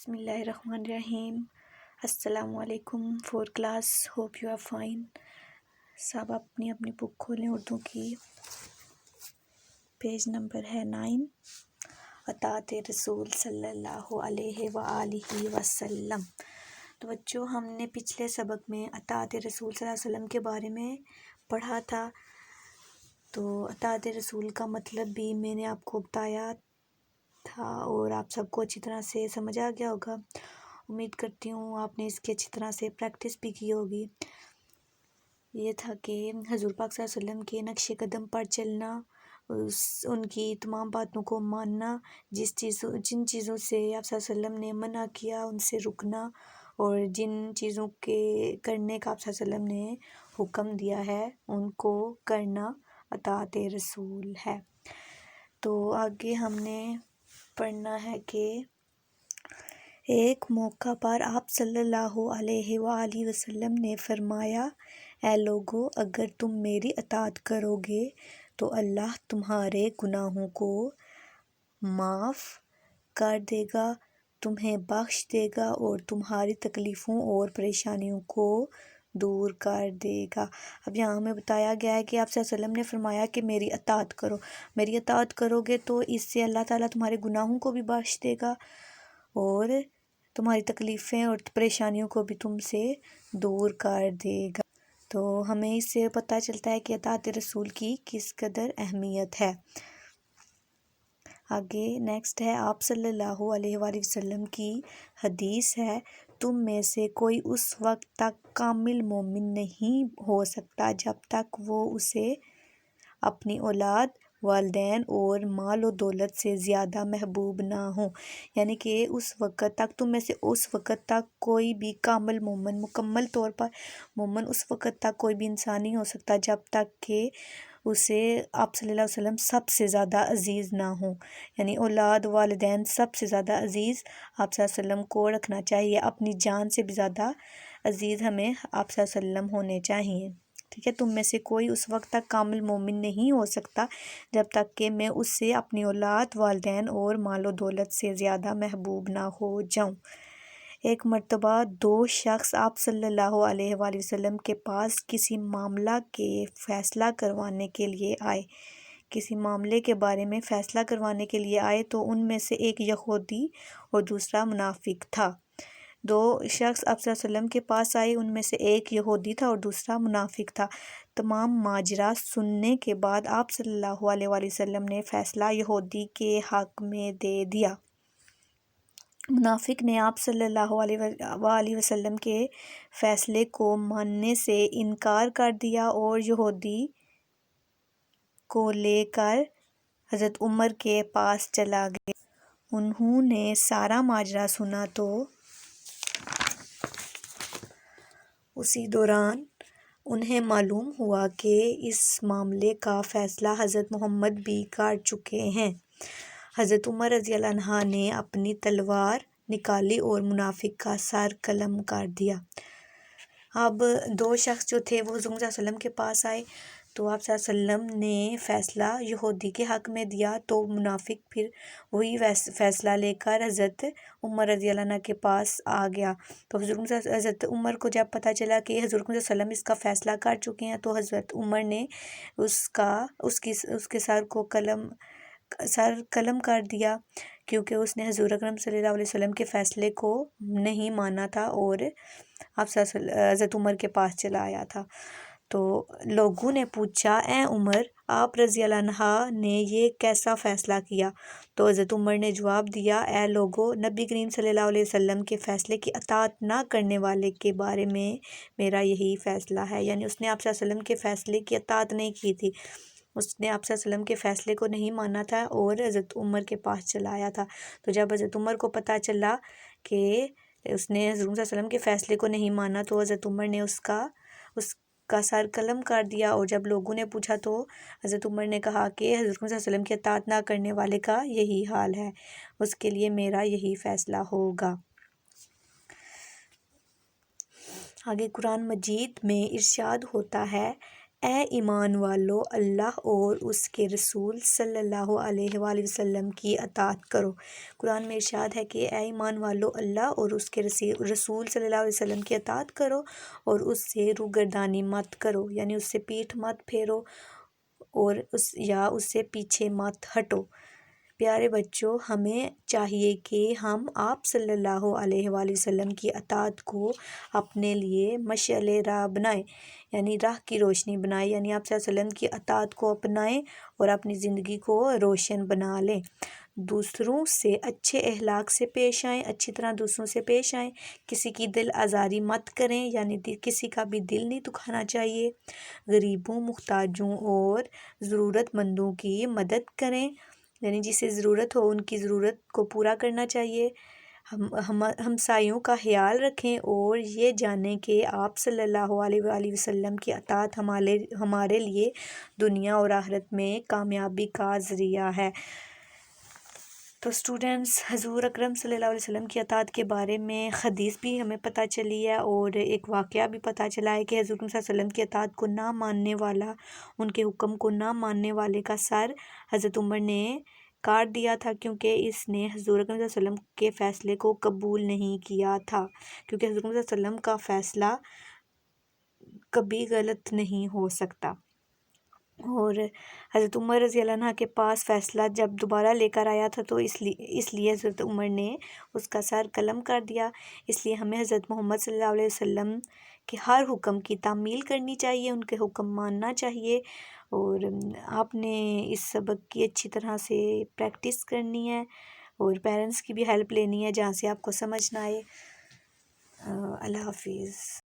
بسم اللہ الرحمن الرحیم۔ السلام علیکم four class, hope you are fine. سب اپنی اپنی بک کھولیں، اردو کی پیج نمبر ہے 9، اطاعت رسول صلی اللہ علیہ وآلہ وسلم۔ تو بچوں، ہم نے پچھلے سبق میں اطاعت رسول صلی اللہ علیہ وسلم کے بارے میں پڑھا تھا، تو اطاعت رسول کا مطلب بھی میں نے آپ کو بتایا تھا اور آپ سب کو اچھی طرح سے سمجھ آ گیا ہوگا۔ امید کرتی ہوں آپ نے اس کی اچھی طرح سے پریکٹس بھی کی ہوگی۔ یہ تھا کہ حضور پاک صلی اللہ علیہ وسلم کے نقش قدم پر چلنا، ان کی تمام باتوں کو ماننا، جن چیزوں سے آپ صلی اللہ علیہ وسلم نے منع کیا ان سے رکنا، اور جن چیزوں کے کرنے کا آپ صلی اللہ علیہ وسلم نے حکم دیا ہے ان کو کرنا اطاعت رسول ہے۔ تو آگے ہم نے پڑھنا ہے کہ ایک موقع پر آپ صلی اللہ علیہ وآلہ وسلم نے فرمایا، اے لوگو، اگر تم میری اطاعت کرو گے تو اللہ تمہارے گناہوں کو معاف کر دے گا، تمہیں بخش دے گا اور تمہاری تکلیفوں اور پریشانیوں کو دور کر دے گا۔ اب یہاں ہمیں بتایا گیا ہے کہ آپ صلی اللہ علیہ وسلم نے فرمایا کہ میری اطاعت کرو، میری اطاعت کرو گے تو اس سے اللہ تعالیٰ تمہارے گناہوں کو بھی بخش دے گا اور تمہاری تکلیفیں اور پریشانیوں کو بھی تم سے دور کر دے گا۔ تو ہمیں اس سے پتہ چلتا ہے کہ اطاعت رسول کی کس قدر اہمیت ہے۔ آگے نیکسٹ ہے، آپ صلی اللہ علیہ وآلہ وسلم کی حدیث ہے، تم میں سے کوئی اس وقت تک کامل مومن نہیں ہو سکتا جب تک وہ اسے اپنی اولاد، والدین اور مال و دولت سے زیادہ محبوب نہ ہوں۔ یعنی کہ اس وقت تک تم میں سے اس وقت تک کوئی بھی کامل مومن، مکمل طور پر مومن اس وقت تک کوئی بھی انسان نہیں ہو سکتا جب تک کہ اسے آپ صلی اللہ علیہ وسلم سب سے زیادہ عزیز نہ ہوں۔ یعنی اولاد، والدین سب سے زیادہ عزیز آپ صلی اللہ علیہ وسلم کو رکھنا چاہیے، اپنی جان سے بھی زیادہ عزیز ہمیں آپ صلی اللہ علیہ وسلم ہونے چاہیے۔ ٹھیک ہے، تم میں سے کوئی اس وقت تک کامل مومن نہیں ہو سکتا جب تک کہ میں اس سے اپنی اولاد، والدین اور مال و دولت سے زیادہ محبوب نہ ہو جاؤں۔ ایک مرتبہ دو شخص آپ صلی اللہ علیہ وآلہ وسلم کے پاس کسی معاملہ کے فیصلہ کروانے کے لیے آئے، کسی معاملے کے بارے میں فیصلہ کروانے کے لیے آئے تو ان میں سے ایک یہودی اور دوسرا منافق تھا۔ دو شخص آپ صلی اللہ علیہ وسلم کے پاس آئے، ان میں سے ایک یہودی تھا اور دوسرا منافق تھا۔ تمام ماجرا سننے کے بعد آپ صلی اللہ علیہ وآلہ وسلم نے فیصلہ یہودی کے حق میں دے دیا۔ منافق نے آپ صلی اللہ علیہ وآلہ وسلم کے فیصلے کو ماننے سے انکار کر دیا اور یہودی کو لے کر حضرت عمر کے پاس چلا گیا۔ انہوں نے سارا ماجرا سنا تو اسی دوران انہیں معلوم ہوا کہ اس معاملے کا فیصلہ حضرت محمد بھی کر چکے ہیں۔ حضرت عمر رضی اللہ عنہ نے اپنی تلوار نکالی اور منافق کا سر قلم کر دیا۔ اب دو شخص جو تھے وہ حضور صلی اللہ علیہ وسلم کے پاس آئے تو آپ صلی اللہ علیہ وسلم نے فیصلہ یہودی کے حق میں دیا، تو منافق پھر وہی فیصلہ لے کر حضرت عمر رضی اللہ عنہ کے پاس آ گیا۔ تو حضرت عمر کو جب پتہ چلا کہ حضور صلی اللہ علیہ وسلم اس کا فیصلہ کر چکے ہیں تو حضرت عمر نے اس کے سر قلم کر دیا، کیونکہ اس نے حضور اکرم صلی اللہ علیہ وسلم کے فیصلے کو نہیں مانا تھا اور آپ حضرت عمر کے پاس چلا آیا تھا۔ تو لوگوں نے پوچھا، اے عمر، آپ رضی اللہ عنہ نے یہ کیسا فیصلہ کیا؟ تو حضرت عمر نے جواب دیا، اے لوگو، نبی کریم صلی اللہ علیہ وسلم کے فیصلے کی اطاعت نہ کرنے والے کے بارے میں میرا یہی فیصلہ ہے۔ یعنی اس نے آپ صلی اللہ علیہ وسلم کے فیصلے کی اطاعت نہیں کی تھی، اس نے آپ صلی اللہ علیہ وسلم کے فیصلے کو نہیں مانا تھا اور حضرت عمر کے پاس چلا آیا تھا۔ تو جب حضرت عمر کو پتہ چلا کہ اس نے حضور صلی اللہ علیہ وسلم کے فیصلے کو نہیں مانا تو حضرت عمر نے اس کا سر قلم کر دیا، اور جب لوگوں نے پوچھا تو حضرت عمر نے کہا کہ حضرت صلی اللہ علیہ وسلم کی اطاعت نہ کرنے والے کا یہی حال ہے، اس کے لیے میرا یہی فیصلہ ہوگا۔ آگے قرآن مجید میں ارشاد ہوتا ہے اے ایمان والو، اللہ اور اس کے رسول صلی اللہ علیہ وآلہ وسلم کی اطاعت کرو۔ قرآن میں ارشاد ہے کہ اے ایمان والو، اللہ اور اس کے رسول صلی اللہ علیہ وسلم کی اطاعت کرو اور اس سے روگردانی مت کرو، یعنی اس سے پیٹھ مت پھیرو اور اس سے پیچھے مت ہٹو۔ پیارے بچوں، ہمیں چاہیے کہ ہم آپ صلی اللہ علیہ وآلہ وسلم کی اطاعت کو اپنے لیے مشعل راہ بنائیں، یعنی راہ کی روشنی بنائیں، یعنی آپ صلی اللہ علیہ وسلم کی اطاعت کو اپنائیں اور اپنی زندگی کو روشن بنا لیں۔ دوسروں سے اچھے اخلاق سے پیش آئیں، اچھی طرح دوسروں سے پیش آئیں، کسی کی دل آزاری مت کریں، یعنی کسی کا بھی دل نہیں دکھانا چاہیے۔ غریبوں، محتاجوں اور ضرورت مندوں کی مدد کریں، یعنی جسے ضرورت ہو ان کی ضرورت کو پورا کرنا چاہیے۔ ہمسایوں کا خیال رکھیں اور یہ جانیں کہ آپ صلی اللہ علیہ وآلہ وسلم کی اطاعت ہمارے لیے دنیا اور آخرت میں کامیابی کا ذریعہ ہے۔ تو اسٹوڈنٹس، حضور اکرم صلی اللہ علیہ وسلم کی اطاعت کے بارے میں حدیث بھی ہمیں پتہ چلی ہے اور ایک واقعہ بھی پتہ چلا ہے کہ حضور اکرم صلی اللہ علیہ وسلم کی اطاعت کو نہ ماننے والا، ان کے حکم کو نہ ماننے والے کا سر حضرت عمر نے کاٹ دیا تھا، کیونکہ اس نے حضور اکرم صلی اللہ علیہ وسلم کے فیصلے کو قبول نہیں کیا تھا، کیونکہ حضور اکرم صلی اللہ علیہ وسلم کا فیصلہ کبھی غلط نہیں ہو سکتا۔ اور حضرت عمر رضی اللہ عنہ کے پاس فیصلہ جب دوبارہ لے کر آیا تھا تو اس لیے حضرت عمر نے اس کا سر قلم کر دیا۔ اس لیے ہمیں حضرت محمد صلی اللہ علیہ وسلم کے ہر حکم کی تعمیل کرنی چاہیے، ان کے حکم ماننا چاہیے، اور آپ نے اس سبق کی اچھی طرح سے پریکٹس کرنی ہے اور پیرنٹس کی بھی ہیلپ لینی ہے جہاں سے آپ کو سمجھ نہ آئے۔ اللہ حافظ۔